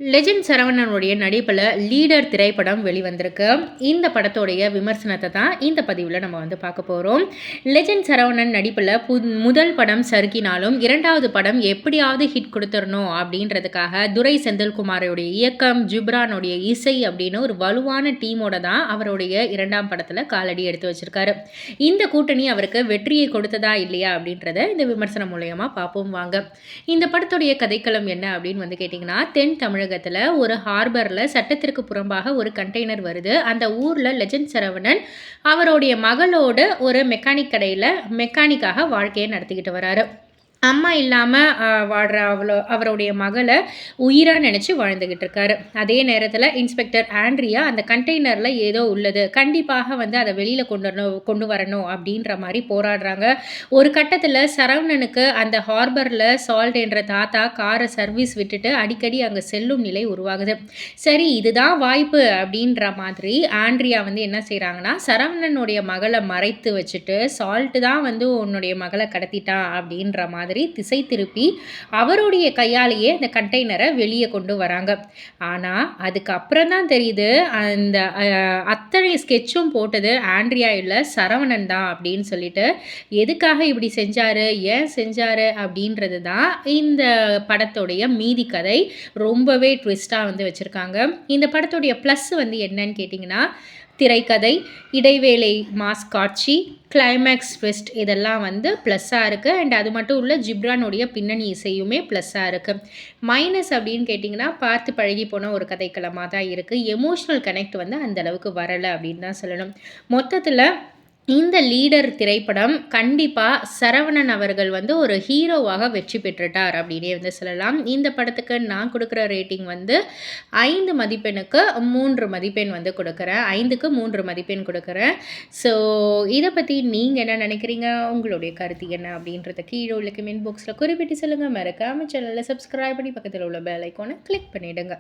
Legend சரவணனுடைய நடிப்பில் leader திரைப்படம் வெளிவந்திருக்கு. இந்த படத்தோடைய விமர்சனத்தை தான் இந்த பதிவில் நம்ம பார்க்க போகிறோம். லெஜெண்ட் சரவணன் நடிப்பில் முதல் படம் சறுக்கினாலும் இரண்டாவது படம் எப்படியாவது ஹிட் கொடுத்துடணும் அப்படின்றதுக்காக துரை செந்தில்குமாரோடைய இயக்கம், ஜிப்ரானுடைய இசை அப்படின்னு ஒரு வலுவான டீமோட தான் அவருடைய இரண்டாம் படத்தில் காலடி எடுத்து வச்சிருக்காரு. இந்த கூட்டணி அவருக்கு வெற்றியை கொடுத்ததா இல்லையா அப்படின்றத இந்த விமர்சனம் மூலயமா பார்ப்போம் வாங்க. இந்த படத்துடைய கதைக்களம் என்ன அப்படின்னு கேட்டிங்கன்னா, தென் தமிழக ஒரு ஹார்பர்ல சட்டத்திற்கு புறம்பாக ஒரு கண்டெய்னர் வருது. அந்த ஊர்ல லெஜெண்ட் சரவணன் அவருடைய மகளோட ஒரு மெக்கானிக் கடையில் மெக்கானிக்காக வாழ்க்கையை நடத்திக்கிட்டு வராரு. அம்மா இல்லாமல் வாழ்கிற அவருடைய மகளை உயிராக நினச்சி வாழ்ந்துக்கிட்டு இருக்காரு. அதே நேரத்தில் இன்ஸ்பெக்டர் ஆண்ட்ரியா அந்த கண்டெய்னரில் ஏதோ உள்ளது, கண்டிப்பாக அதை வெளியில் கொண்டு வரணும் அப்படின்ற மாதிரி போராடுறாங்க. ஒரு கட்டத்தில் சரவணனுக்கு அந்த ஹார்பரில் சால்ட் என்ற தாத்தா காரை சர்வீஸ் விட்டுட்டு அடிக்கடி அங்கே செல்லும் நிலை உருவாகுது. சரி, இதுதான் வாய்ப்பு அப்படின்ற மாதிரி ஆண்ட்ரியா என்ன செய்கிறாங்கன்னா, சரவணனுடைய மகளை மறைத்து வச்சுட்டு சால்ட்டு தான் உன்னுடைய மகளை கடத்திட்டான் அப்படின்ற மாதிரி திசை திருப்பி அவருடைய கையாலேயே அந்த கண்டெய்னரை வெளியே கொண்டு வராங்க. ஆனால் அதுக்கப்புறம் தான் தெரியுது, அந்த அத்தனை ஸ்கெட்சும் போட்டது ஆண்ட்ரியா இல்லை, சரவணன் தான் அப்படின்னு சொல்லிட்டு. எதுக்காக இப்படி செஞ்சாரு, ஏன் செஞ்சாரு அப்படின்றது தான் இந்த படத்துடைய மீதி கதை. ரொம்பவே ட்விஸ்டாக வச்சுருக்காங்க. இந்த படத்துடைய ப்ளஸ் என்னன்னு கேட்டிங்கன்னா, திரைக்கதை, இடைவேளை மாஸ் காட்சி, கிளைமேக்ஸ் ட்விஸ்ட் இதெல்லாம் ப்ளஸ்ஸாக இருக்குது. அண்ட் அது மட்டும் இல்லை, ஜிப்ரானுடைய பின்னணி இசையுமே ப்ளஸ்ஸாக இருக்குது. மைனஸ் அப்படின்னு கேட்டிங்கன்னா, பார்த்து பழகி போன ஒரு கதைக்களமாக தான் இருக்குது. எமோஷ்னல் கனெக்ட் அந்தளவுக்கு வரலை அப்படின்னு தான் சொல்லணும். மொத்தத்தில் இந்த லீடர் திரைப்படம் கண்டிப்பாக சரவணன் அவர்கள் ஒரு ஹீரோவாக வெற்றி பெற்றுட்டார் அப்படின்னே சொல்லலாம். இந்த படத்துக்கு நான் கொடுக்குற ரேட்டிங் 5 மதிப்பெண்ணுக்கு 3 மதிப்பெண் கொடுக்குறேன். 5க்கு 3 மதிப்பெண் கொடுக்குறேன். ஸோ இதை பற்றி நீங்கள் என்ன நினைக்கிறீங்க, உங்களுடைய கருத்து என்ன அப்படின்றத கீழே உள்ள கமெண்ட் பாக்ஸில் குறிப்பிட்டு சொல்லுங்கள். மறக்காமல் சேனலில் சப்ஸ்கிரைப் பண்ணி பக்கத்தில் உள்ள பெல் ஐக்கானை கிளிக் பண்ணிவிடுங்க.